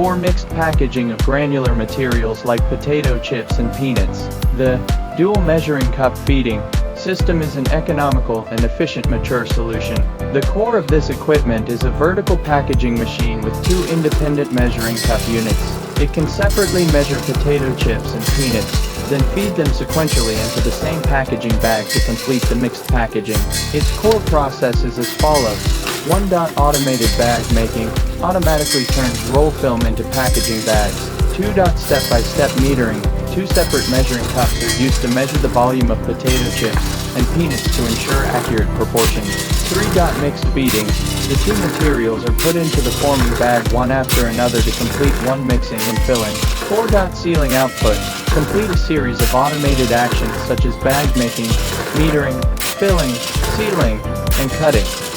4. Mixed packaging of granular materials like potato chips and peanuts. The dual measuring cup feeding system is an economical and efficient mature solution. The core of this equipment is a vertical packaging machine with 2 independent measuring cup units. It can separately measure potato chips and peanuts, then feed them sequentially into the same packaging bag to complete the mixed packaging. Its core process is as follows. 1. Automated bag making automatically turns roll film into packaging bags. 2. Step-by-step metering. 2 separate measuring cups are used to measure the volume of potato chips and peanuts to ensure accurate proportions. 3. Mixed feeding. The 2 materials are put into the forming bag one after another to complete one mixing and filling. 4. Sealing output. Complete a series of automated actions such as bag making, metering, filling, sealing, and cutting.